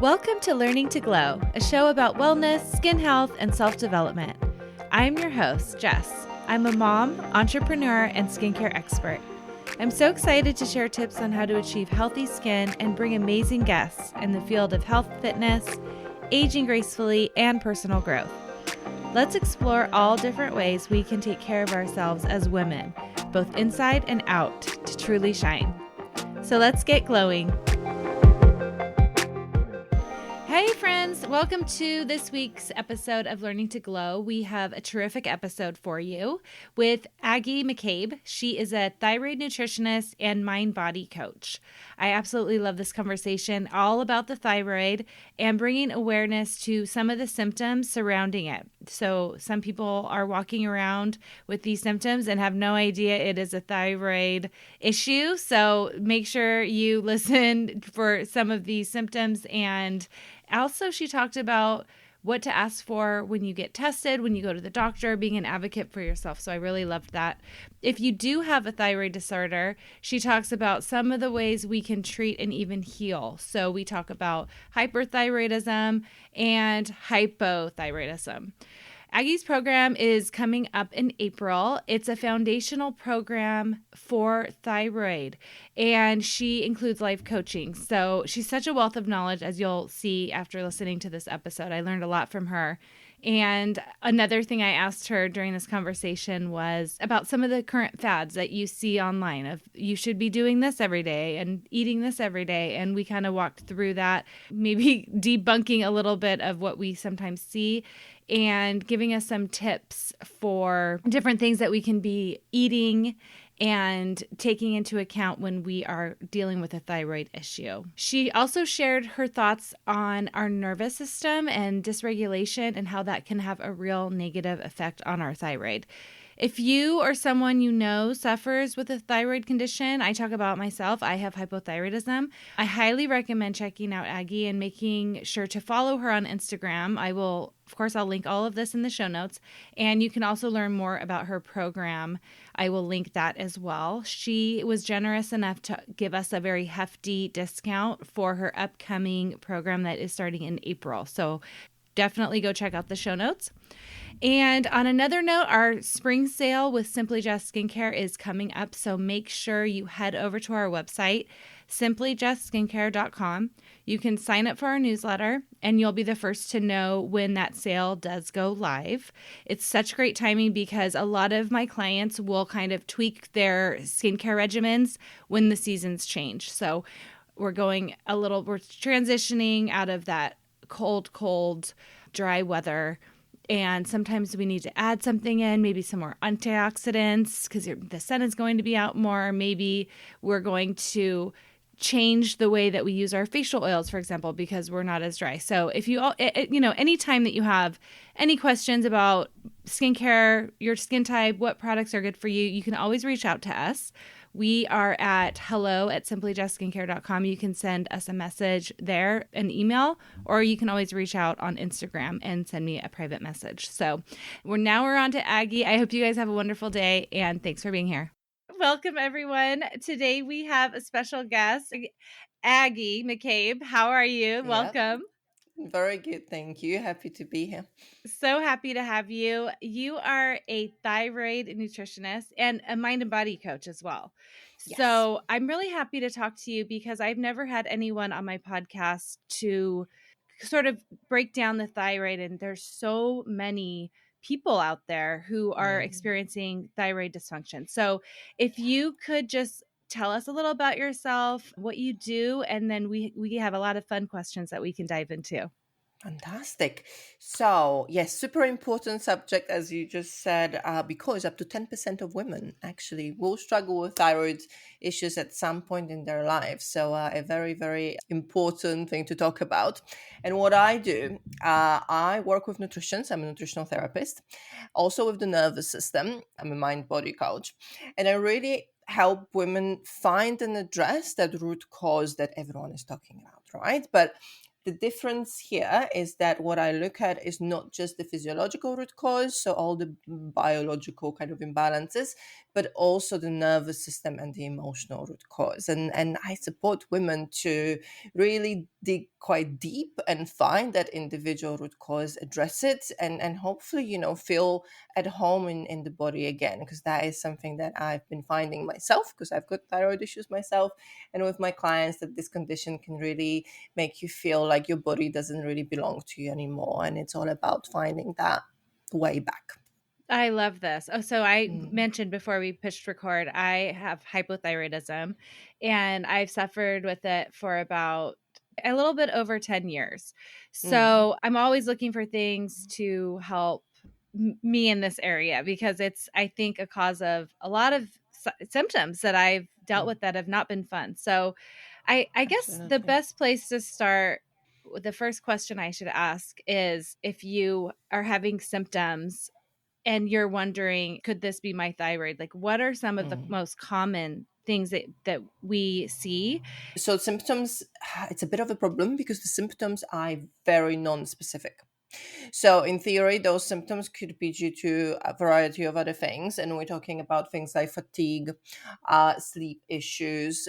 Welcome to Learning to Glow, a show about wellness, skin health, and self-development. I'm your host, Jess. I'm a mom, entrepreneur, and skincare expert. I'm so excited to share tips on how to achieve healthy skin and bring amazing guests in the field of health, fitness, aging gracefully, and personal growth. Let's explore all different ways we can take care of ourselves as women, both inside and out, to truly shine. So let's get glowing. Hey friends, welcome to this week's episode of Learning to Glow. We have a terrific episode for you with Aggie McCabe. She is a thyroid nutritionist and mind-body coach. I absolutely love this conversation all about the thyroid and bringing awareness to some of the symptoms surrounding it. So some people are walking around with these symptoms and have no idea it is a thyroid issue. So make sure you listen for some of these symptoms. And also, she talked about what to ask for when you get tested, when you go to the doctor, being an advocate for yourself. So I really loved that. If you do have a thyroid disorder, she talks about some of the ways we can treat and even heal. So we talk about hyperthyroidism and hypothyroidism. Aggie's program is coming up in April. It's a foundational program for thyroid, and she includes life coaching. So she's such a wealth of knowledge, as you'll see after listening to this episode. I learned a lot from her. And another thing I asked her during this conversation was about some of the current fads that you see online of you should be doing this every day and eating this every day. And we kind of walked through that, maybe debunking a little bit of what we sometimes see and giving us some tips for different things that we can be eating and taking into account when we are dealing with a thyroid issue. She also shared her thoughts on our nervous system and dysregulation and how that can have a real negative effect on our thyroid. If you or someone you know suffers with a thyroid condition, I talk about myself, I have hypothyroidism. I highly recommend checking out Aggie and making sure to follow her on Instagram. I'll link all of this in the show notes. And you can also learn more about her program. I will link that as well. She was generous enough to give us a very hefty discount for her upcoming program that is starting in April. So definitely go check out the show notes. And on another note, our spring sale with Simply Just Skincare is coming up. So make sure you head over to our website, simplyjustskincare.com. You can sign up for our newsletter and you'll be the first to know when that sale does go live. It's such great timing because a lot of my clients will kind of tweak their skincare regimens when the seasons change. So we're transitioning out of that cold, dry weather. And sometimes we need to add something in, maybe some more antioxidants because the sun is going to be out more. Maybe we're going to change the way that we use our facial oils, for example, because we're not as dry. So if anytime that you have any questions about skincare, your skin type, what products are good for you, you can always reach out to us. We are at hello@simplyjustskincare.com. You can send us a message there, an email, or you can always reach out on Instagram and send me a private message. So we're on to Aggie. I hope you guys have a wonderful day, and thanks for being here. Welcome, everyone. Today we have a special guest, Aggie McCabe. How are you? Yep. Welcome. Very good. Thank you. Happy to be here. So happy to have you. You are a thyroid nutritionist and a mind and body coach as well. Yes. So I'm really happy to talk to you because I've never had anyone on my podcast to sort of break down the thyroid. And there's so many people out there who are experiencing thyroid dysfunction. So if you could just tell us a little about yourself, what you do, and then we have a lot of fun questions that we can dive into. Fantastic. So, yes, super important subject, as you just said, because up to 10% of women actually will struggle with thyroid issues at some point in their lives. So, a very, very important thing to talk about. And what I do, I work with nutritionists. I'm a nutritional therapist, also with the nervous system. I'm a mind-body coach. And I really help women find and address that root cause that everyone is talking about, right? But the difference here is that what I look at is not just the physiological root cause, so all the biological kind of imbalances, but also the nervous system and the emotional root cause. And I support women to really dig quite deep and find that individual root cause, address it, and hopefully, feel at home in the body again, because that is something that I've been finding myself, because I've got thyroid issues myself, and with my clients, that this condition can really make you feel like your body doesn't really belong to you anymore. And it's all about finding that way back. I love this. Oh, so I Mm, mentioned before we pushed record, I have hypothyroidism and I've suffered with it for about a little bit over 10 years. mm, So I'm always looking for things to help me in this area because it's, I think, a cause of a lot of symptoms that I've dealt mm, with that have not been fun. So I guess the absolutely. best place to start, the first question I should ask is if you are having symptoms and you're wondering, could this be my thyroid? Like, what are some of the Mm. most common things that we see? So symptoms, it's a bit of a problem because the symptoms are very non-specific. So, in theory, those symptoms could be due to a variety of other things. And we're talking about things like fatigue, sleep issues,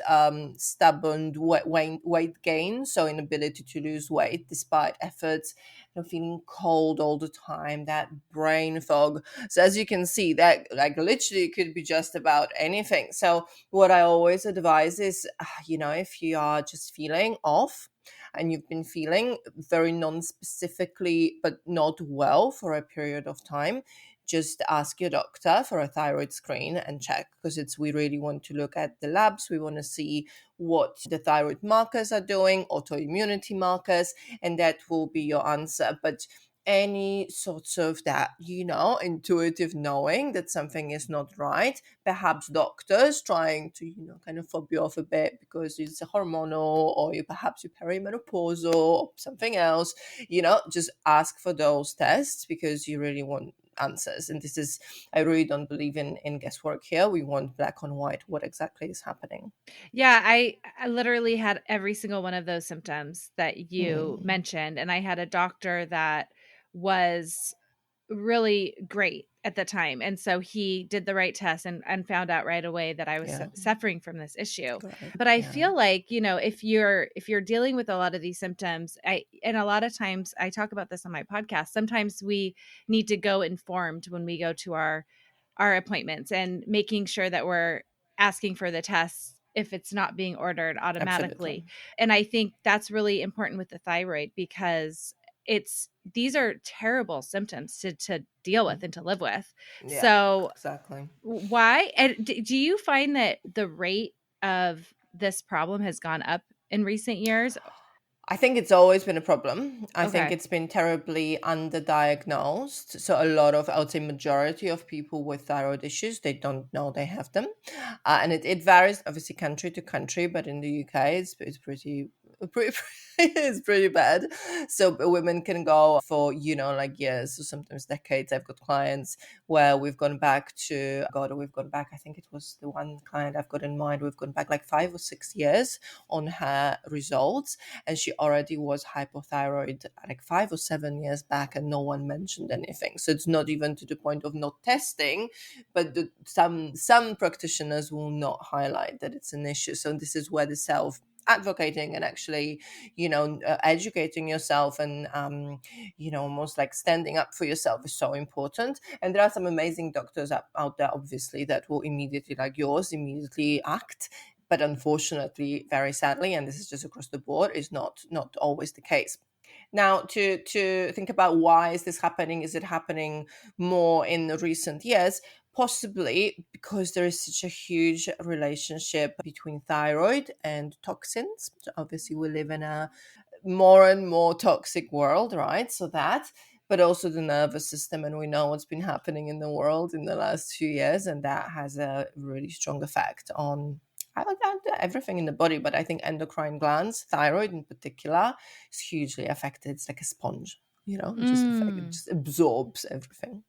stubborn weight gain, so inability to lose weight despite efforts, feeling cold all the time, that brain fog. So, as you can see, that like literally could be just about anything. So, what I always advise is, if you are just feeling off, and you've been feeling very non-specifically but not well for a period of time, just ask your doctor for a thyroid screen and check, because it's we really want to look at the labs. We want to see what the thyroid markers are doing, autoimmunity markers, and that will be your answer. But any sorts of that, intuitive knowing that something is not right, perhaps doctors trying to, kind of fob you off a bit because it's a hormonal, or you perhaps you're perimenopausal or something else, just ask for those tests, because you really want answers. And this is, I really don't believe in guesswork here. We want black on white what exactly is happening. Yeah, I literally had every single one of those symptoms that you Mm, mentioned, and I had a doctor that was really great at the time. And so he did the right test and found out right away that I was yeah, suffering from this issue. great. But I Yeah, feel like, if you're dealing with a lot of these symptoms, and a lot of times I talk about this on my podcast, sometimes we need to go informed when we go to our appointments and making sure that we're asking for the tests if it's not being ordered absolutely. automatically. And I think that's really important with the thyroid because it's these are terrible symptoms to deal with Mm, and to live with. yeah, So exactly. why and do you find that the rate of this problem has gone up in recent years? I think it's always been a problem. I think Okay. it's been terribly underdiagnosed. So a lot of, I would say, majority of people with thyroid issues, they don't know they have them, and it varies obviously country to country. But in the UK, it's pretty it's pretty bad. So women can go for like years or sometimes decades. I've got clients where we've gone back to God, we've gone back. I think it was the one client I've got in mind. We've gone back like 5 or 6 years on her results, and she already was hypothyroid like 5 or 7 years back, and no one mentioned anything. So it's not even to the point of not testing, but some practitioners will not highlight that it's an issue. So this is where the self advocating and actually educating yourself and almost like standing up for yourself is so important. And there are some amazing doctors out there, obviously, that will immediately, like yours, immediately act, but unfortunately, very sadly, and this is just across the board, is not always the case. Now, to think about why is this happening? Is it happening more in the recent years? Possibly because there is such a huge relationship between thyroid and toxins. So obviously, we live in a more and more toxic world, right? So that, but also the nervous system, and we know what's been happening in the world in the last few years, and that has a really strong effect on everything in the body. But I think endocrine glands, thyroid in particular, is hugely affected. It's like a sponge, it Mm. just absorbs everything.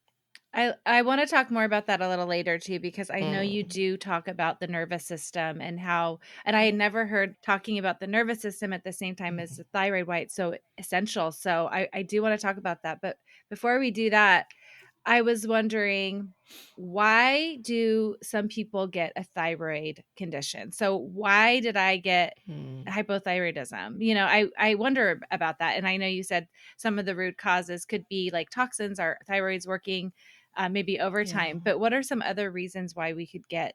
I want to talk more about that a little later too, because I know you Mm. do talk about the nervous system and how, and I had never heard talking about the nervous system at the same time as the thyroid, why it's so essential. So I do want to talk about that. But before we do that, I was wondering, why do some people get a thyroid condition? So why did I get Hmm. hypothyroidism? I wonder about that. And I know you said some of the root causes could be like toxins, our thyroid's working maybe over Yeah. time. But what are some other reasons why we could get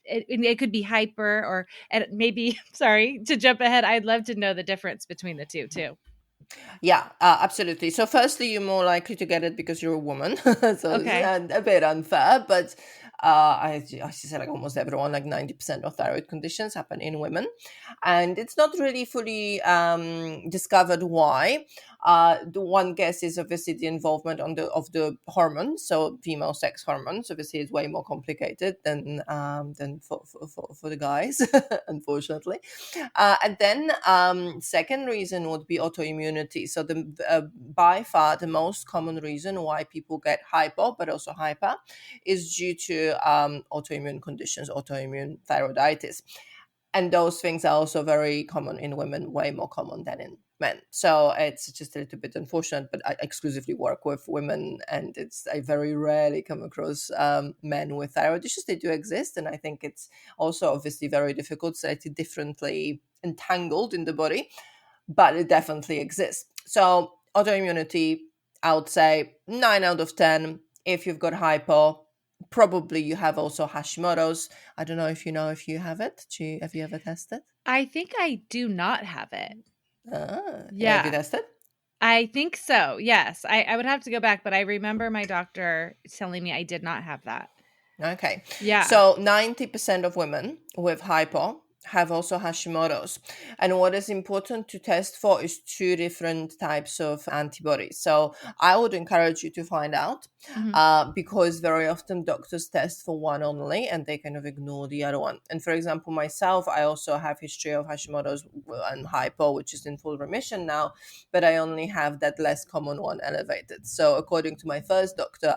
it? It could be hyper or and maybe, sorry to jump ahead. I'd love to know the difference between the two too. Yeah, absolutely. So, firstly, you're more likely to get it because you're a woman, so it's Okay. a bit unfair. But I should say, like almost everyone, like 90% of thyroid conditions happen in women, and it's not really fully discovered why. The one guess is obviously the involvement of the hormones, so female sex hormones. Obviously, it's way more complicated than for the guys, unfortunately. And then second reason would be autoimmunity. So the by far the most common reason why people get hypo but also hyper is due to autoimmune conditions, autoimmune thyroiditis. And those things are also very common in women, way more common than in men. So it's just a little bit unfortunate, but I exclusively work with women, and I very rarely come across men with thyroid issues. They do exist, and I think it's also obviously very difficult, slightly differently entangled in the body, but it definitely exists. So autoimmunity, I would say 9 out of 10. If you've got hypo, probably you have also Hashimoto's. I don't know if you have it. Have you ever tested? I think I do not have it. Have you Yeah. tested? I think so. Yes. I would have to go back, but I remember my doctor telling me I did not have that. Okay. Yeah. So 90% of women with hypo have also Hashimoto's. And what is important to test for is two different types of antibodies. So I would encourage you to find out Mhm. because very often doctors test for one only and they kind of ignore the other one. And for example, myself, I also have history of Hashimoto's and hypo, which is in full remission now, but I only have that less common one elevated. So according to my first doctor,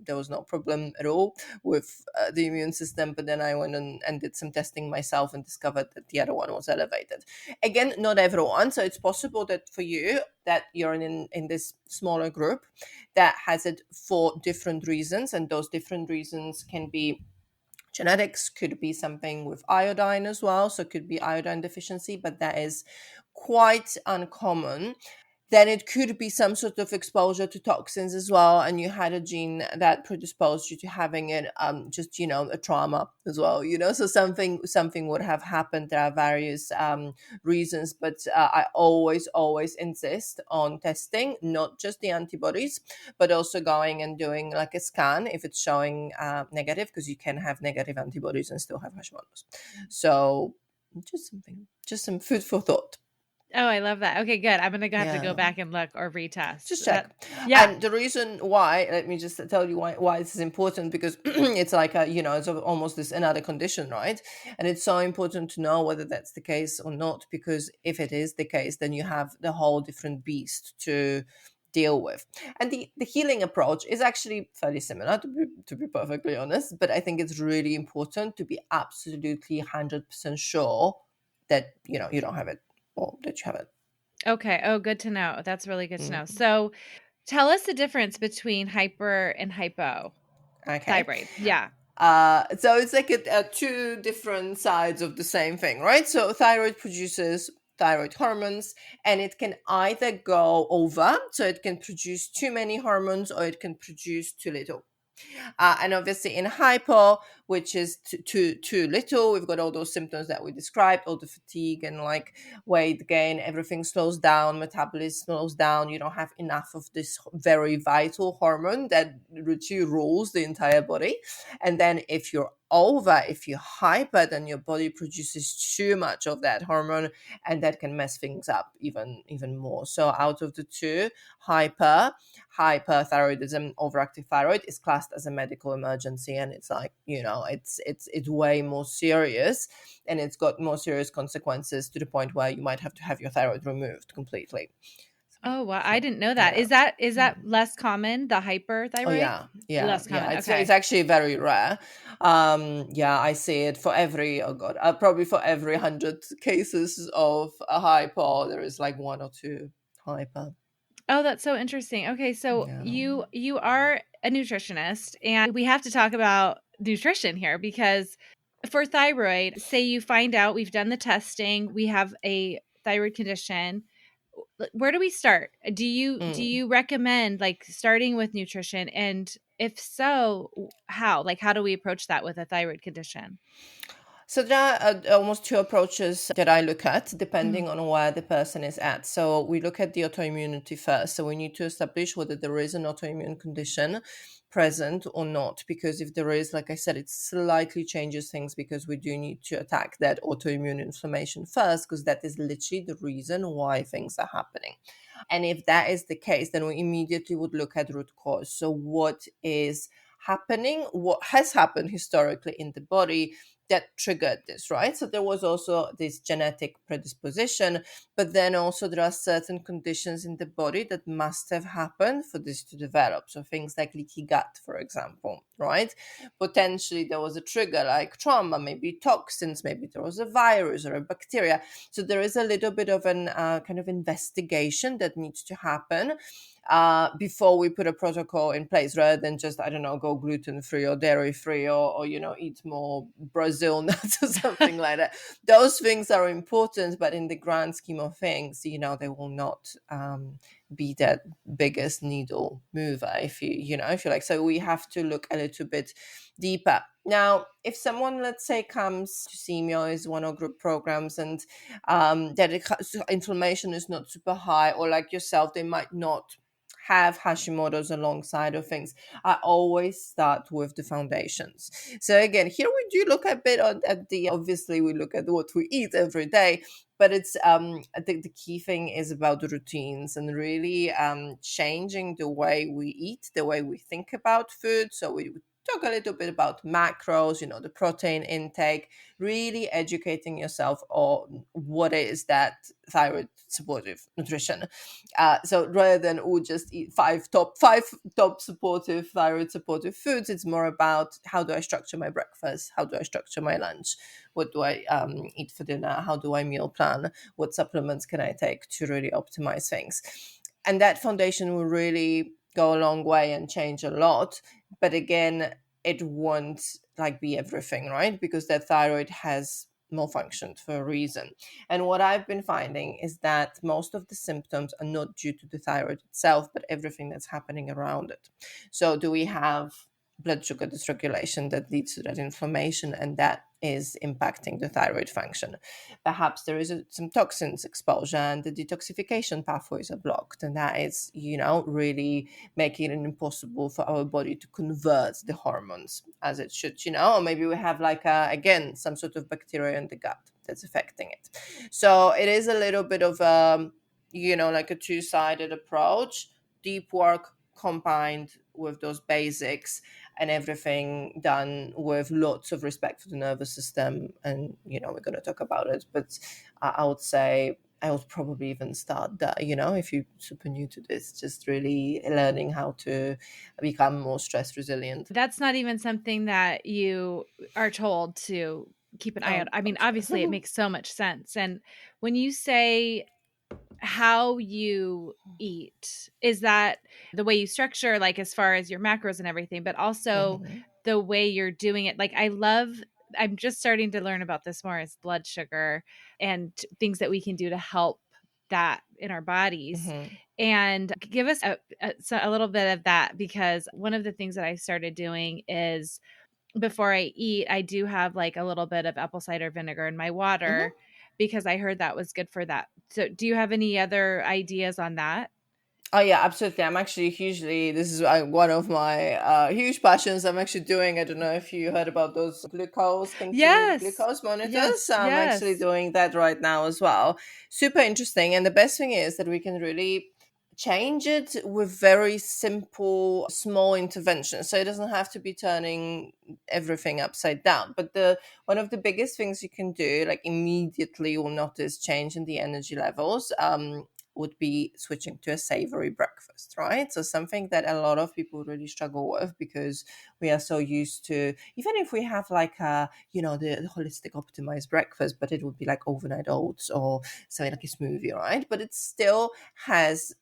there was no problem at all with the immune system. But then I went and did some testing myself and discovered that the other one was elevated. Again, not everyone. So it's possible that for you, that you're in this smaller group that has it for different reasons. And those different reasons can be genetics, could be something with iodine as well. So it could be iodine deficiency, but that is quite uncommon. Then it could be some sort of exposure to toxins as well, and you had a gene that predisposed you to having it, just a trauma as well, so something would have happened. There are various reasons, but I always insist on testing not just the antibodies, but also going and doing like a scan if it's showing negative, because you can have negative antibodies and still have Hashimoto's. So just some food for thought. Oh, I love that. Okay, good. I'm gonna have to go Yeah. back and look or retest. Just check. Yeah. And the reason why, let me just tell you why this is important, because it's like it's almost this another condition, right? And it's so important to know whether that's the case or not, because if it is the case, then you have the whole different beast to deal with. And the healing approach is actually fairly similar, to be perfectly honest, but I think it's really important to be absolutely 100% sure that you don't have it, or that you have it. Okay. Oh, good to know. That's really good to know. Mm. So tell us the difference between hyper and hypo Okay. thyroid. Yeah. So it's like two different sides of the same thing, right? So thyroid produces thyroid hormones, and it can either go over, so it can produce too many hormones, or it can produce too little. And obviously in hypo, which is too little, we've got all those symptoms that we described, all the fatigue and like weight gain, everything slows down, metabolism slows down, you don't have enough of this very vital hormone that really rules the entire body. And then if you're hyper, then your body produces too much of that hormone, and that can mess things up even more. So out of the two, hyperthyroidism, overactive thyroid, is classed as a medical emergency, and it's like it's way more serious, and it's got more serious consequences, to the point where you might have to have your thyroid removed completely. Oh, wow. I So didn't know that. yeah. Is that less common, the Oh hyperthyroid? yeah, yeah, Less yeah. common. It's Okay. actually very rare. Yeah, I see it for every, oh god, probably for every 100 cases of a hypo, there is like one or two hyper. Oh, that's so interesting. Okay, so Yeah. you are a nutritionist, and we have to talk about nutrition here because for thyroid, say you find out we've done the testing, we have a thyroid condition. Where do we start? Mm. Do you recommend like starting with nutrition, and if so, how? Like how do we approach that with a thyroid condition? So there are almost two approaches that I look at Mhm. depending on where the person is at. So we look at the autoimmunity first. So we need to establish whether there is an autoimmune condition present or not. Because if there is, like I said, it slightly changes things because we do need to attack that autoimmune inflammation first, because that is literally the reason why things are happening. And if that is the case, then we immediately would look at root cause. So what is happening, what has happened historically in the body that triggered this, right? So there was also this genetic predisposition, but then also there are certain conditions in the body that must have happened for this to develop. So things like leaky gut, for example, right? Potentially there was a trigger like trauma, maybe toxins, maybe there was a virus or a bacteria. So there is a little bit of an kind of investigation that needs to happen before we put a protocol in place, rather than just, I don't know, go gluten free or dairy free, or eat more Brazil nuts or something like that. Those things are important, but in the grand scheme of things, they will not be that biggest needle mover, if you like. So we have to look a little bit deeper. Now, if someone, let's say, comes to see me or is one of group programs, and inflammation is not super high, or like yourself, they might not have Hashimoto's alongside of things, I always start with the foundations. So again, here we do look a bit at the, obviously we look at what we eat every day, but it's I think the key thing is about the routines, and really changing the way we eat, the way we think about food. So we talk a little bit about macros, the protein intake, really educating yourself on what is that thyroid supportive nutrition. So rather than just eat five top supportive thyroid supportive foods, it's more about how do I structure my breakfast, how do I structure my lunch, what do I eat for dinner, how do I meal plan, what supplements can I take to really optimize things. And that foundation will really go a long way and change a lot. But again, it won't like be everything, right? Because the thyroid has malfunctioned for a reason. And what I've been finding is that most of the symptoms are not due to the thyroid itself, but everything that's happening around it. So do we have blood sugar dysregulation that leads to that inflammation, and that is impacting the thyroid function? Perhaps there is some toxins exposure and the detoxification pathways are blocked, and that is, really making it impossible for our body to convert the hormones as it should, or maybe we have like again some sort of bacteria in the gut that's affecting it. So it is a little bit of like a two-sided approach, deep work combined with those basics, and everything done with lots of respect for the nervous system. And we're going to talk about it, but I would say I would probably even start that, if you're super new to this, just really learning how to become more stress resilient. That's not even something that you are told to keep an eye Oh, out. I mean, gotcha. obviously, it makes so much sense. And when you say how you eat, is that the way you structure, like as far as your macros and everything, but also Hmm. the way you're doing it? Like, I'm just starting to learn about this more as blood sugar and things that we can do to help that in our bodies. Hmm. And give us a little bit of that, because one of the things that I started doing is before I eat, I do have like a little bit of apple cider vinegar in my water Hmm. because I heard that was good for that. So, do you have any other ideas on that? Oh yeah, absolutely. I'm actually hugely. This is one of my huge passions. I'm actually doing. I don't know if you heard about those glucose, continued Yes. glucose monitors. Yes. I'm actually Yes. doing that right now as well. Super interesting. And the best thing is that we can really change it with very simple, small interventions. So it doesn't have to be turning everything upside down. But the one of the biggest things you can do, like immediately, you'll notice change in the energy levels. Would be switching to a savory breakfast, right? So something that a lot of people really struggle with, because we are so used to, even if we have like the holistic optimized breakfast, but it would be like overnight oats or something like a smoothie, right? But it still has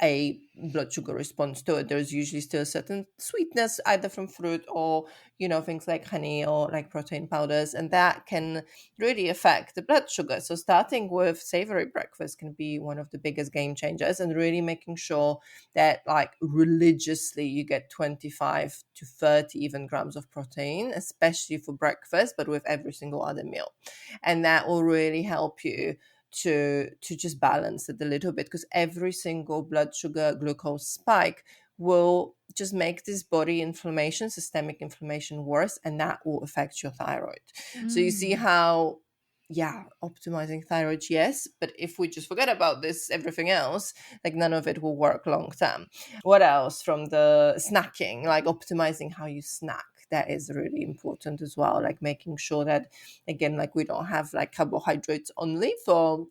a blood sugar response to it. There's usually still certain sweetness, either from fruit or, things like honey or like protein powders, and that can really affect the blood sugar. So starting with savory breakfast can be one of the biggest game changers, and really making sure that like religiously you get 25 to 30 even grams of protein, especially for breakfast, but with every single other meal. And that will really help you to just balance it a little bit, because every single blood sugar glucose spike will just make this body inflammation, systemic inflammation worse, and that will affect your thyroid. So you see how, yeah, optimizing thyroid, yes, but if we just forget about this, everything else, like none of it will work long term. What else from the snacking? Like optimizing how you snack. That is really important as well. Like making sure that, again, like we don't have like carbohydrates only for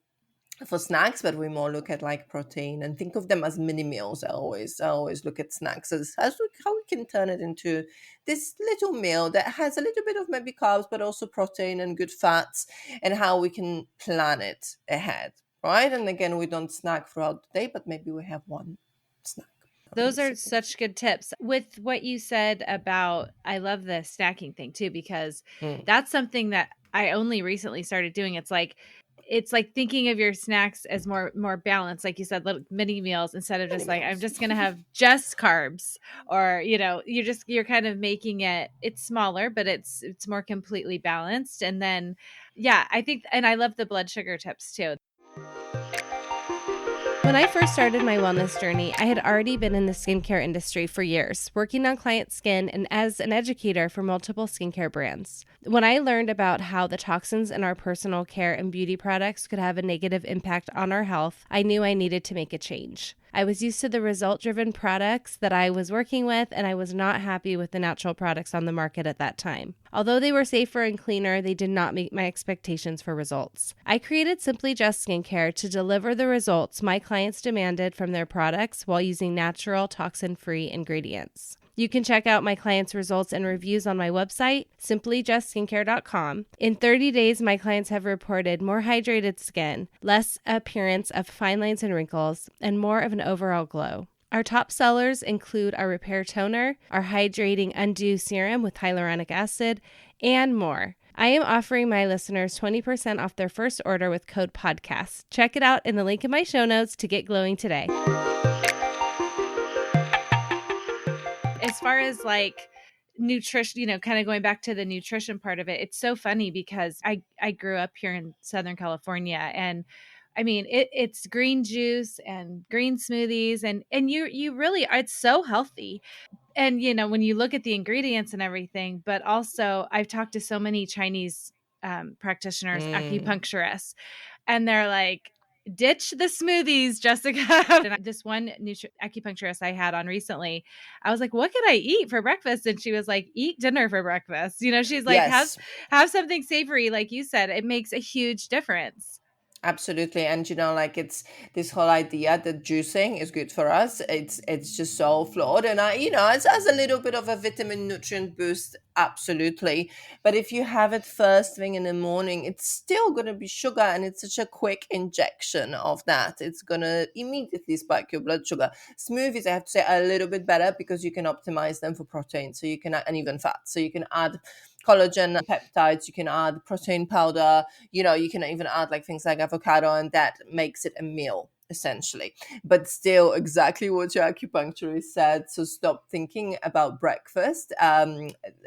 snacks, but we more look at like protein and think of them as mini meals. I always look at snacks as how we can turn it into this little meal that has a little bit of maybe carbs, but also protein and good fats, and how we can plan it ahead, right? And again, we don't snack throughout the day, but maybe we have one snack. Those are such good tips. With what you said about, I love the snacking thing too, because Mm, that's something that I only recently started doing. It's like thinking of your snacks as more balanced, like you said, little mini meals, instead of many just like, I'm meals. just gonna have just carbs, or you're kind of making it's smaller, but it's more completely balanced. And then yeah, I think, and I love the blood sugar tips too. When I first started my wellness journey, I had already been in the skincare industry for years, working on client skin and as an educator for multiple skincare brands. When I learned about how the toxins in our personal care and beauty products could have a negative impact on our health, I knew I needed to make a change. I was used to the result-driven products that I was working with, and I was not happy with the natural products on the market at that time. Although they were safer and cleaner, they did not meet my expectations for results. I created Simply Just Skincare to deliver the results my clients demanded from their products while using natural, toxin-free ingredients. You can check out my clients' results and reviews on my website, simplyjustskincare.com. In 30 days, my clients have reported more hydrated skin, less appearance of fine lines and wrinkles, and more of an overall glow. Our top sellers include our Repair Toner, our Hydrating Undo Serum with hyaluronic acid, and more. I am offering my listeners 20% off their first order with code PODCAST. Check it out in the link in my show notes to get glowing today. As far as like nutrition, kind of going back to the nutrition part of it, it's so funny because I grew up here in Southern California, and I mean it's green juice and green smoothies, and you really, it's so healthy. And when you look at the ingredients and everything, but also I've talked to so many Chinese practitioners, Mm. acupuncturists, and they're like, ditch the smoothies, Jessica. And this one acupuncturist I had on recently, I was like, what could I eat for breakfast? And she was like, eat dinner for breakfast. She's like, have Yes. something savory. Like you said, it makes a huge difference. Absolutely. And like it's this whole idea that juicing is good for us. It's just so flawed. And it's as a little bit of a vitamin nutrient boost, absolutely. But if you have it first thing in the morning, it's still gonna be sugar, and it's such a quick injection of that. It's gonna immediately spike your blood sugar. Smoothies, I have to say, are a little bit better because you can optimize them for protein. So you can and even fat. So you can add collagen peptides, you can add protein powder, you can even add like things like avocado, and that makes it a meal essentially. But still, exactly what your acupuncturist said. So stop thinking about breakfast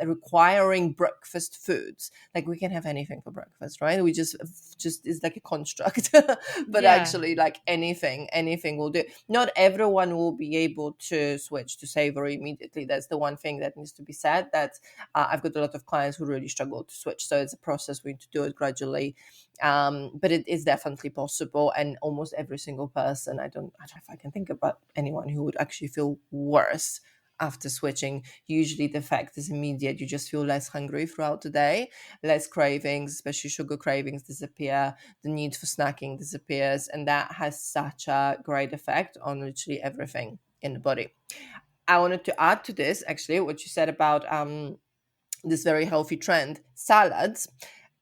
requiring breakfast foods. Like we can have anything for breakfast, right? We just is like a construct. But Yeah. actually, like anything will do. Not everyone will be able to switch to savory immediately. That's the one thing that needs to be said, that I've got a lot of clients who really struggle to switch. So it's a process. We need to do it gradually. But it is definitely possible. And almost every single person, I don't know if I can think about anyone who would actually feel worse after switching. Usually the effect is immediate. You just feel less hungry throughout the day, less cravings, especially sugar cravings disappear, the need for snacking disappears, and that has such a great effect on literally everything in the body. I wanted to add to this, actually, what you said about this very healthy trend, salads.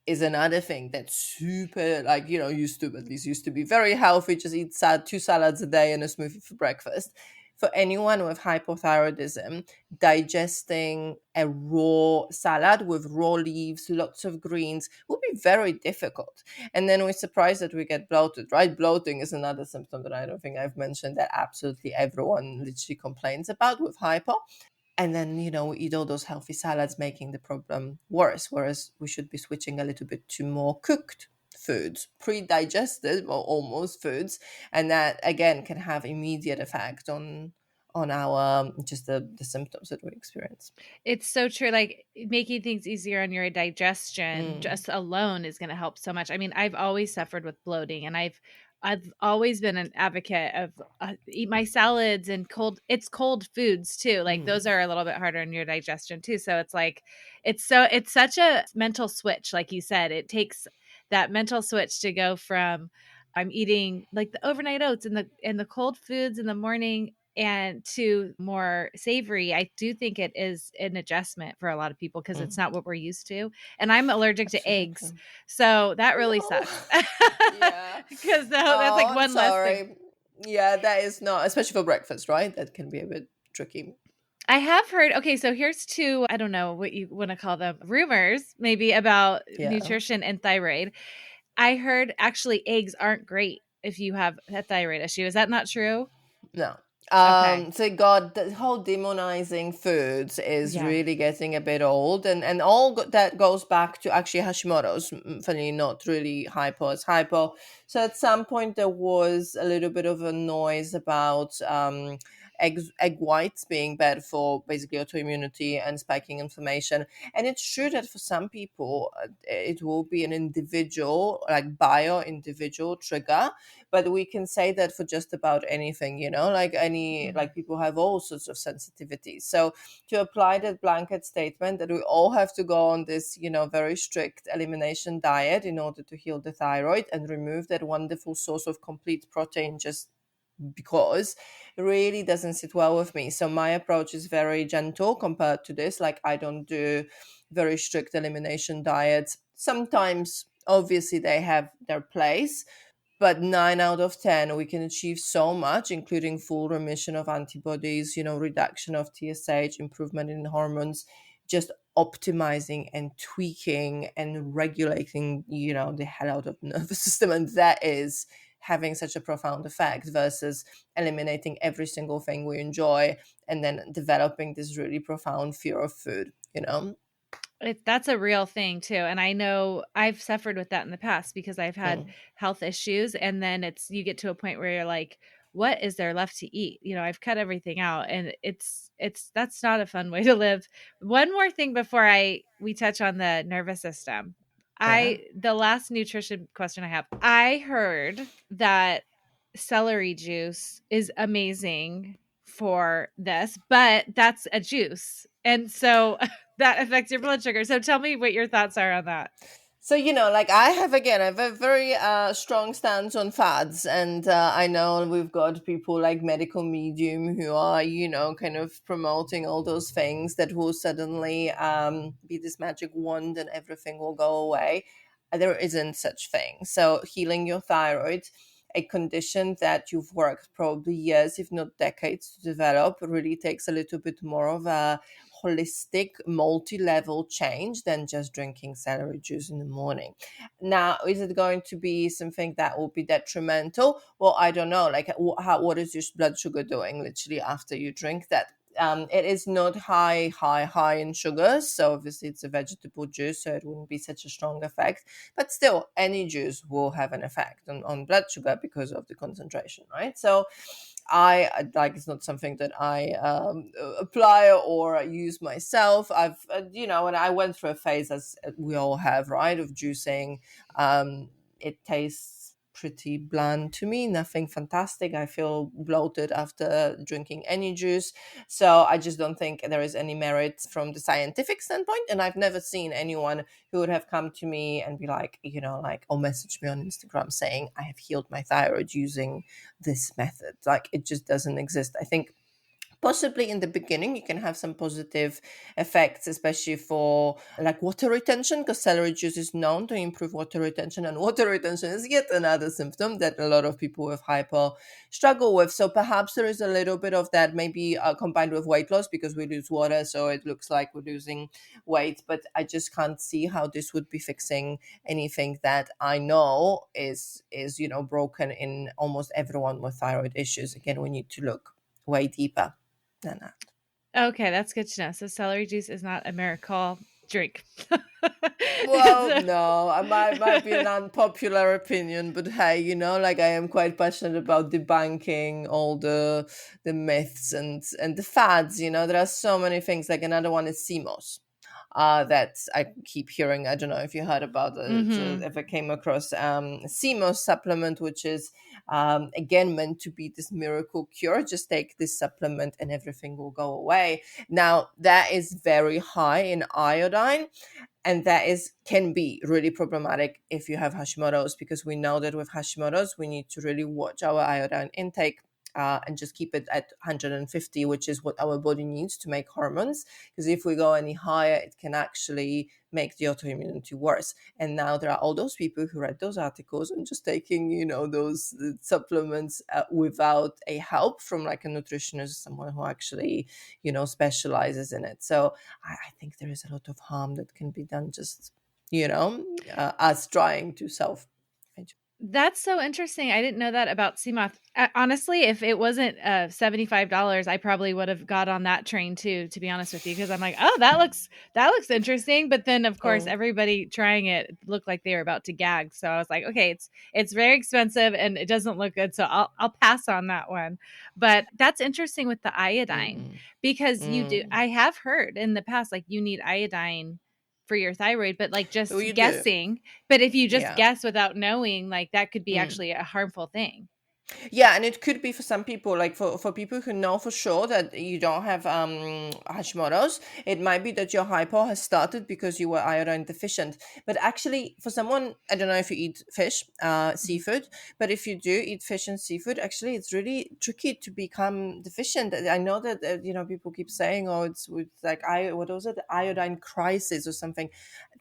is another thing that's super, like, used to be very healthy, just eat 2 salads a day and a smoothie for breakfast. For anyone with hypothyroidism, digesting a raw salad with raw leaves, lots of greens, will be very difficult. And then we're surprised that we get bloated, right? Bloating is another symptom that I don't think I've mentioned that absolutely everyone literally complains about with hypo. And then, we eat all those healthy salads, making the problem worse. Whereas we should be switching a little bit to more cooked foods, pre-digested or almost foods, and that again can have immediate effect on our just the symptoms that we experience. It's so true. Like making things easier on your digestion Mm, just alone is going to help so much. I mean, I've always suffered with bloating, and I've always been an advocate of eat my salads and it's cold foods too. Like those mm, are a little bit harder on your digestion too. So it's like it's such a mental switch, like you said. It takes that mental switch to go from I'm eating like the overnight oats and the cold foods in the morning and to more savory. I do think it is an adjustment for a lot of people because it's mm, not what we're used to. And I'm allergic to eggs. absolutely. So that really No. sucks. Yeah. Because that's like Oh, I'm one less thing. sorry. Yeah, that is not, especially for breakfast, right? That can be a bit tricky. I have heard, okay, so here's two, I don't know what you want to call them, rumors maybe about Yeah. nutrition and thyroid. I heard actually eggs aren't great if you have a thyroid issue. Is that not true? No. Okay. So God, the whole demonizing foods is Yeah. really getting a bit old, and all that goes back to actually Hashimoto's. Funny, not really hypo as hypo. So at some point there was a little bit of a noise about egg whites being bad for basically autoimmunity and spiking inflammation. And it's true that for some people it will be an individual, like bio individual trigger, but we can say that for just about anything, like any, Mhm. like people have all sorts of sensitivities. So to apply that blanket statement that we all have to go on this, very strict elimination diet in order to heal the thyroid and remove that wonderful source of complete protein, just because it really doesn't sit well with me. So my approach is very gentle compared to this. Like, I don't do very strict elimination diets. Sometimes obviously they have their place, but 9 out of 10 we can achieve so much, including full remission of antibodies, reduction of TSH, improvement in hormones, just optimizing and tweaking and regulating, the hell out of the nervous system. And that is having such a profound effect versus eliminating every single thing we enjoy and then developing this really profound fear of food. That's a real thing too, and I know I've suffered with that in the past because I've had Mm, health issues, and then you get to a point where you're like, "What is there left to eat?" I've cut everything out, and it's that's not a fun way to live. One more thing before I we touch on the nervous system. yeah. The last nutrition question I have. I heard that celery juice is amazing for this, but that's a juice. And so that affects your blood sugar. So tell me what your thoughts are on that. So, like I have a very strong stance on fads. And I know we've got people like Medical Medium who are, kind of promoting all those things that will suddenly be this magic wand and everything will go away. There isn't such thing. So, healing your thyroid, a condition that you've worked probably years, if not decades, to develop, really takes a little bit more of a holistic, multi-level change than just drinking celery juice in the morning. Now, is it going to be something that will be detrimental? Well, I don't know. Like, what is your blood sugar doing literally after you drink that? It is not high in sugars, so obviously it's a vegetable juice, so it wouldn't be such a strong effect. But still, any juice will have an effect on blood sugar because of the concentration, right? So like, it's not something that I apply or use myself. I've when I went through a phase, as we all have, right, of juicing. It tastes pretty bland to me, nothing fantastic. I feel bloated after drinking any juice. So I just don't think there is any merit from the scientific standpoint. And I've never seen anyone who would have come to me and be like, like, or message me on Instagram saying, I have healed my thyroid using this method. Like, it just doesn't exist. I think Possibly in the beginning you can have some positive effects, especially for like water retention, because celery juice is known to improve water retention, and water retention is yet another symptom that a lot of people with hypo struggle with. So perhaps there is a little bit of that, maybe combined with weight loss, because we lose water, so it looks like we're losing weight. But I just can't see how this would be fixing anything that I know is broken in almost everyone with thyroid issues. Again, we need to look way deeper than that. Okay, that's good to know. So celery juice is not a miracle drink. Well, no, I might be an unpopular opinion, but hey, like I am quite passionate about debunking all the myths and the fads. There are so many things. Like another one is CMOS. That I keep hearing. I don't know if you heard about it, Mhm. if I came across CMOS supplement, which is again meant to be this miracle cure. Just take this supplement and everything will go away. Now that is very high in iodine, and that is can be really problematic if you have Hashimoto's, because we know that with Hashimoto's we need to really watch our iodine intake, and just keep it at 150, which is what our body needs to make hormones. Because if we go any higher, it can actually make the autoimmunity worse. And now there are all those people who read those articles and just taking, those supplements without a help from like a nutritionist, someone who actually, specializes in it. So I think there is a lot of harm that can be done just, us trying to self. That's so interesting. I didn't know that about CMOS. Honestly, if it wasn't $75, I probably would have got on that train too, to be honest with you, because I'm like, oh, that looks interesting. But then of course Mm, everybody trying it looked like they were about to gag. So I was like, okay, it's very expensive and it doesn't look good. So I'll pass on that one. But that's interesting with the iodine, mm, because mm. I have heard in the past, like you need iodine for your thyroid, but like Oh, just you do? guessing, but if you just Yeah. guess without knowing, like that could be Mm. actually a harmful thing. Yeah, and it could be for some people, like for people who know for sure that you don't have Hashimoto's, it might be that your hypo has started because you were iodine deficient. But actually, for someone, I don't know if you eat fish, Mhm. seafood, but if you do eat fish and seafood, actually, it's really tricky to become deficient. I know that people keep saying, "Oh, it's with like what was it, iodine crisis or something."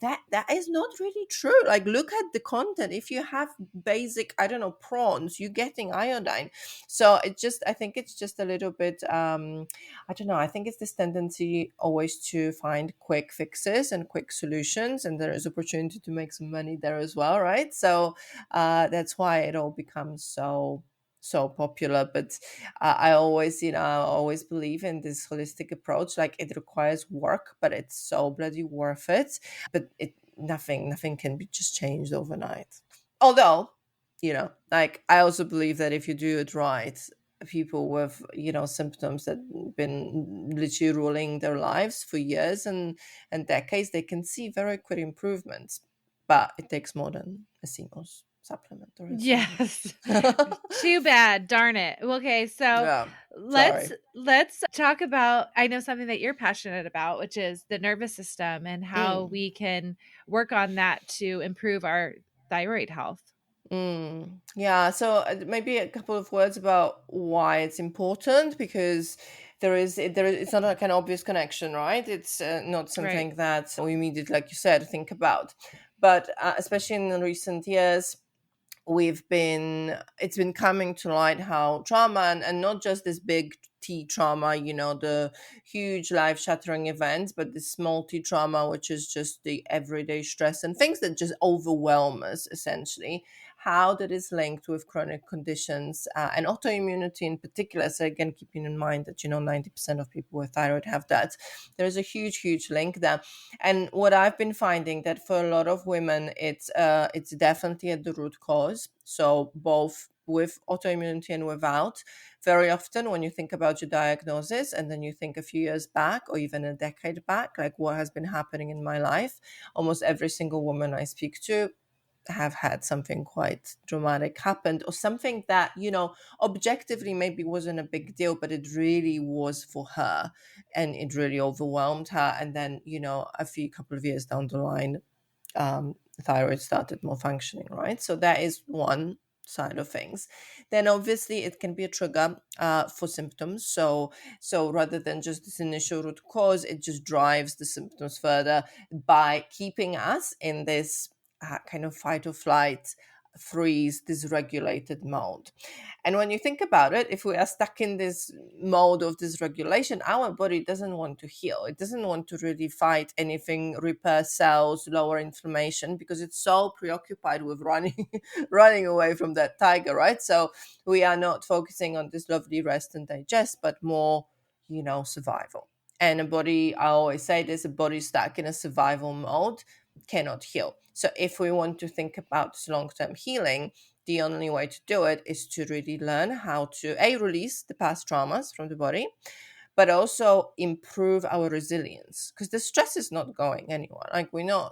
That is not really true. Like, look at the content. If you have basic, I don't know, prawns, you're getting iodine. So I think it's just a little bit, I don't know, I think it's this tendency always to find quick fixes and quick solutions, and there is opportunity to make some money there as well, right? So that's why it all becomes so popular. But I always, I always believe in this holistic approach. Like, it requires work, but it's so bloody worth it. But nothing can be just changed overnight. Although, like, I also believe that if you do it right, people with symptoms that been literally ruling their lives for years and decades, they can see very quick improvements. But it takes more than a CMOS supplement or a CMOS. Yes. Too bad. Darn it. Okay, so Yeah, let's sorry. talk about, I know something that you're passionate about, which is the nervous system and how Mm. we can work on that to improve our thyroid health. Yeah, so maybe a couple of words about why it's important, because it's not like an obvious connection, right? It's not Right. something that we immediately, like you said, think about. But especially in recent years, it's been coming to light how trauma, and not just this big T trauma, the huge life shattering events, but this small T trauma, which is just the everyday stress and things that just overwhelm us, essentially, how that is linked with chronic conditions, and autoimmunity in particular. So again, keeping in mind that 90% of people with thyroid have that. There's a huge link there. And what I've been finding, that for a lot of women, it's definitely at the root cause. So both with autoimmunity and without. Very often, when you think about your diagnosis and then you think a few years back or even a decade back, like what has been happening in my life, almost every single woman I speak to have had something quite dramatic happened, or something that objectively maybe wasn't a big deal, but it really was for her, and it really overwhelmed her. And then a few couple of years down the line, thyroid started more functioning, right? So that is one side of things, then obviously it can be a trigger for symptoms. So rather than just this initial root cause, it just drives the symptoms further by keeping us in this kind of fight or flight, freeze, dysregulated mode. And when you think about it, if we are stuck in this mode of dysregulation, our body doesn't want to heal. It doesn't want to really fight anything, repair cells, lower inflammation, because it's so preoccupied with running, running away from that tiger, right? So we are not focusing on this lovely rest and digest, but more, survival. And a body, I always say this, a body stuck in a survival mode cannot heal. So if we want to think about this long-term healing, the only way to do it is to really learn how to release the past traumas from the body, but also improve our resilience, because the stress is not going anywhere. Like, we know,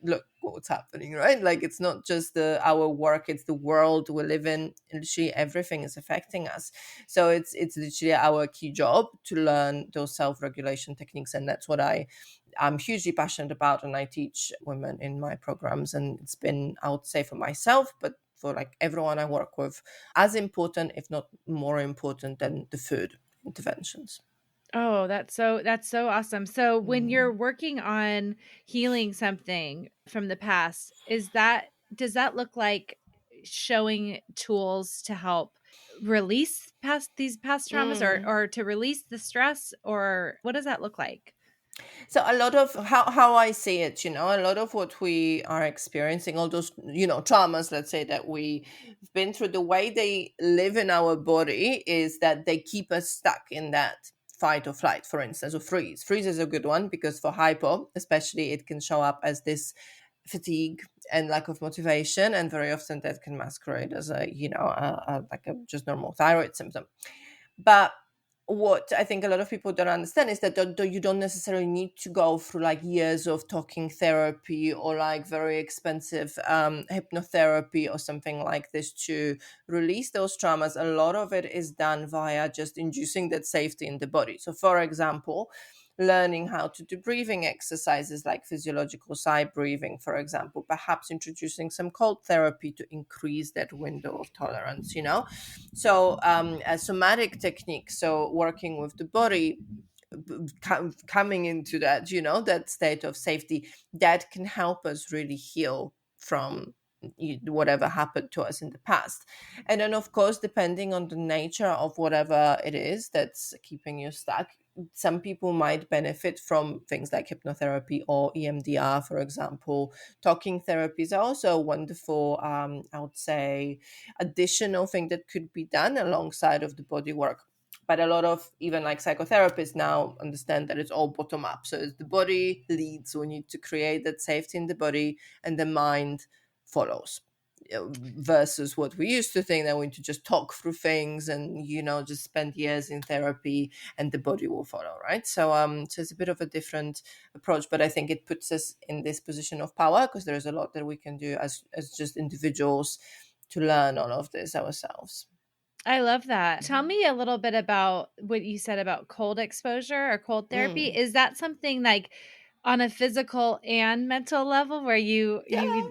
look what's happening, right? Like, it's not just our work, it's the world we live in. Literally everything is affecting us. So it's literally our key job to learn those self-regulation techniques, and that's what I'm hugely passionate about, and I teach women in my programs. And it's been, I would say, for myself, but for like everyone I work with, as important, if not more important, than the food interventions. Oh, that's so awesome. So when you're Mm. working on healing something from the past, does that look like showing tools to help release these past traumas, Mm. or to release the stress, or what does that look like? So a lot of how I see it, a lot of what we are experiencing, all those, traumas, let's say, that we've been through, the way they live in our body is that they keep us stuck in that fight or flight, for instance, or freeze. Freeze is a good one, because for hypo, especially, it can show up as this fatigue and lack of motivation, and very often that can masquerade as like a just normal thyroid symptom. But what I think a lot of people don't understand is that you don't necessarily need to go through like years of talking therapy, or like very expensive hypnotherapy or something like this to release those traumas. A lot of it is done via just inducing that safety in the body. So, for example, learning how to do breathing exercises like physiological side breathing, for example, perhaps introducing some cold therapy to increase that window of tolerance, So, a somatic technique, so working with the body, coming into that, that state of safety, that can help us really heal from whatever happened to us in the past. And then, of course, depending on the nature of whatever it is that's keeping you stuck, some people might benefit from things like hypnotherapy or EMDR, for example. Talking therapies are also a wonderful, I would say, additional thing that could be done alongside of the body work. But a lot of even like psychotherapists now understand that it's all bottom up. So it's the body leads. We need to create that safety in the body, and the mind follows. Versus what we used to think, that we need to just talk through things and just spend years in therapy and the body will follow, right? So it's a bit of a different approach, but I think it puts us in this position of power, because there's a lot that we can do as just individuals to learn all of this ourselves. I love that. Tell me a little bit about what you said about cold exposure or cold therapy. Mm. Is that something like on a physical and mental level where Yeah.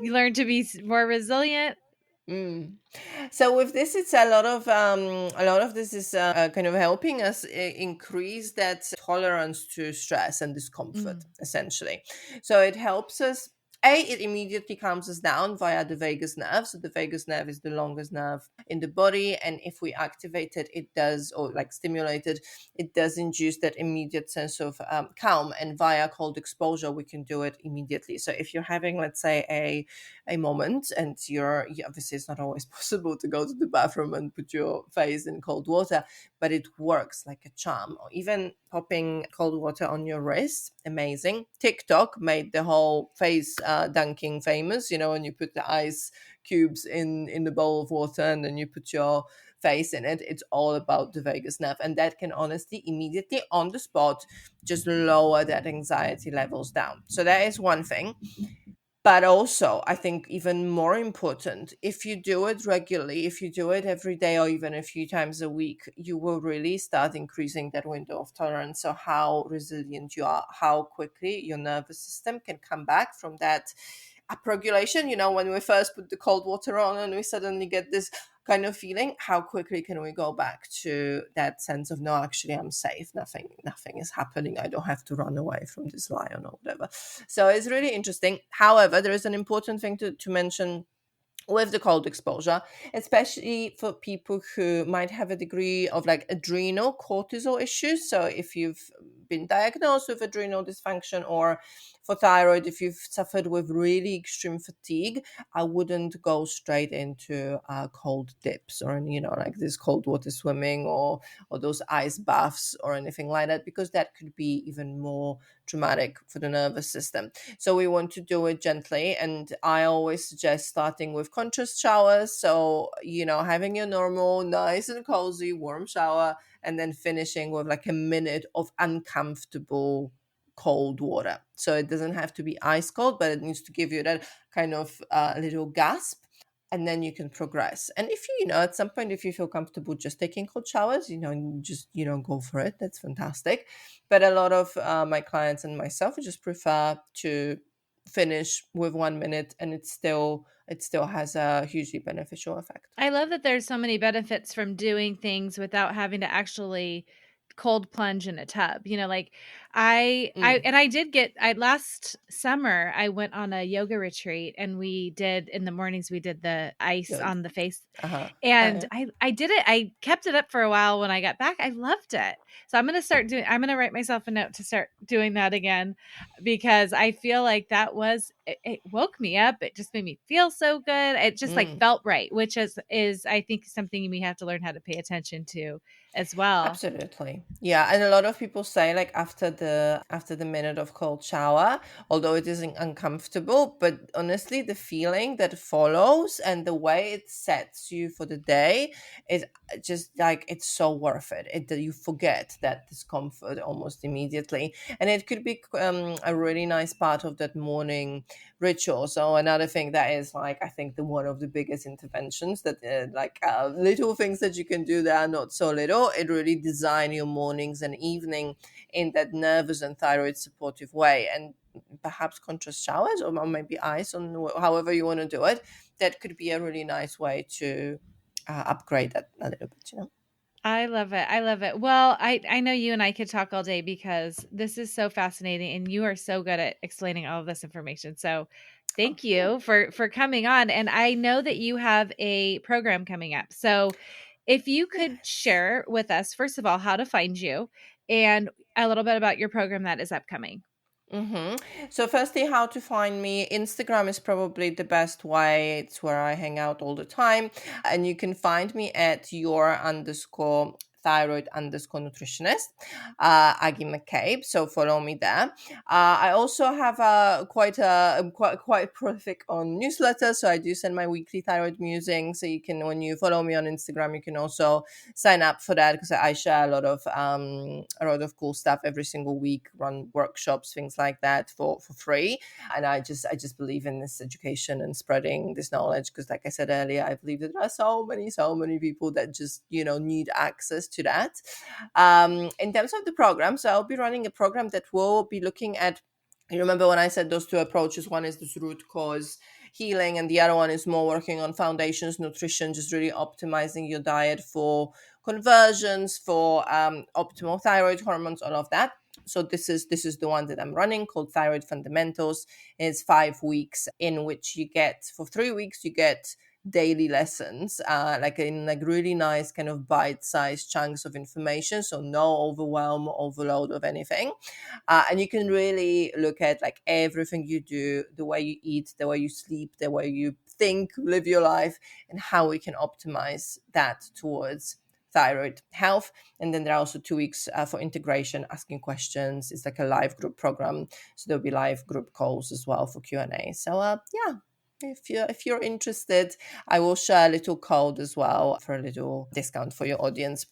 you learn to be more resilient? Mm. So with this, it's a lot of this is kind of helping us increase that tolerance to stress and discomfort, Mm. essentially. So it helps us. It immediately calms us down via the vagus nerve. So the vagus nerve is the longest nerve in the body, and if we activate it, it does, or like stimulate it, it does induce that immediate sense of calm. And via cold exposure, we can do it immediately. So if you're having, let's say, a moment, and obviously it's not always possible to go to the bathroom and put your face in cold water, but it works like a charm. Or even popping cold water on your wrist, amazing. TikTok made the whole face dunking famous, when you put the ice cubes in the bowl of water and then you put your face in it. It's all about the vagus nerve, and that can honestly immediately on the spot just lower that anxiety levels down. So that is one thing. But also, I think even more important, if you do it regularly, if you do it every day or even a few times a week, you will really start increasing that window of tolerance. So, how resilient you are, how quickly your nervous system can come back from that upregulation. When we first put the cold water on and we suddenly get this kind of feeling, how quickly can we go back to that sense of, no, actually I'm safe, nothing is happening, I don't have to run away from this lion or whatever. So it's really interesting. However, there is an important thing to mention with the cold exposure, especially for people who might have a degree of like adrenal cortisol issues. So if you've been diagnosed with adrenal dysfunction, or for thyroid, if you've suffered with really extreme fatigue, I wouldn't go straight into cold dips, or like this cold water swimming, or those ice baths or anything like that, because that could be even more traumatic for the nervous system. So we want to do it gently. And I always suggest starting with contrast showers. So, having your normal, nice and cozy, warm shower, and then finishing with like a minute of uncomfortable cold water. So it doesn't have to be ice cold, but it needs to give you that kind of little gasp. And then you can progress. And if at some point, if you feel comfortable just taking cold showers, just, go for it. That's fantastic. But a lot of my clients and myself just prefer to finish with 1 minute, and it still has a hugely beneficial effect. I love that there's so many benefits from doing things without having to actually cold plunge in a tub. Like Mm, I did I last summer I went on a yoga retreat, and we did in the mornings we did the ice good. on the face. Uh-huh. And I did it. I kept it up for a while. When I got back, I loved it. So I'm going to write myself a note to start doing that again, because I feel like it woke me up. It just made me feel so good. It just like Mm. felt right, which is I think something we have to learn how to pay attention to as well. Absolutely. Yeah, and a lot of people say, like, after the minute of cold shower, although it isn't uncomfortable, but honestly the feeling that follows and the way it sets you for the day is just like, it's so worth it. That you forget that discomfort almost immediately. And it could be a really nice part of that morning ritual. So another thing that is, like, I think the one of the biggest interventions, that little things that you can do that are not so little, it really design your mornings and evening in that nervous and thyroid supportive way. And perhaps contrast showers, or maybe ice, on however you want to do it, that could be a really nice way to upgrade that a little bit. I love it. I love it. Well, I know you and I could talk all day, because this is so fascinating, and you are so good at explaining all of this information. So, Oh, thank yeah. you for coming on. And I know that you have a program coming up. So, if you could Yes. share with us, first of all, how to find you, and a little bit about your program that is upcoming. So firstly, how to find me. Instagram is probably the best way. It's where I hang out all the time. And you can find me at your_thyroid_nutritionist, Aggie McCabe. So follow me there. I also have I'm quite prolific on newsletters. So I do send my weekly thyroid musing. So when you follow me on Instagram, you can also sign up for that, because I share a lot of cool stuff every single week, run workshops, things like that, for free. And I just believe in this education and spreading this knowledge, because, like I said earlier, I believe that there are so many people that just need access to that. In terms of the program, so I'll be running a program that will be looking at, you remember when I said those two approaches? One is this root cause healing, and the other one is more working on foundations, nutrition, just really optimizing your diet for conversions, for optimal thyroid hormones, all of that. So this is the one that I'm running, called Thyroid Fundamentals. It's 5 weeks, in which you get, for 3 weeks, you get daily lessons, like in like really nice kind of bite-sized chunks of information, so no overwhelm, overload of anything. And you can really look at like everything you do, the way you eat, the way you sleep, the way you think, live your life, and how we can optimize that towards thyroid health. And then there are also 2 weeks for integration, asking questions. It's like a live group program, so there'll be live group calls as well for Q&A. So yeah, if you're interested, I will share a little code as well for a little discount for your audience.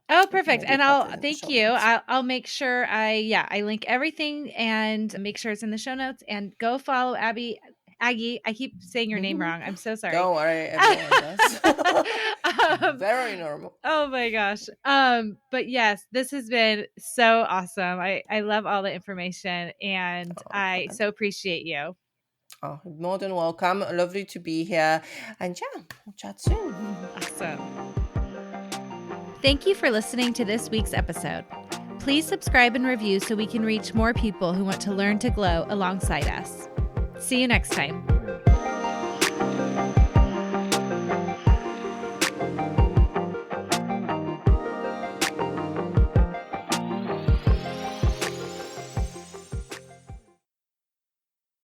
Oh, We can perfect. maybe And pop I'll it in the thank show you. notes. I'll make sure I link everything and make sure it's in the show notes, and go follow Aggie. I keep saying your name wrong. I'm so sorry. Don't worry, everyone does. um, Very normal. oh my gosh. But yes, this has been so awesome. I love all the information, and Oh, I glad. so appreciate you. Oh, more than welcome. Lovely to be here. And yeah, we'll chat soon. Awesome. Thank you for listening to this week's episode. Please subscribe and review so we can reach more people who want to learn to glow alongside us. See you next time.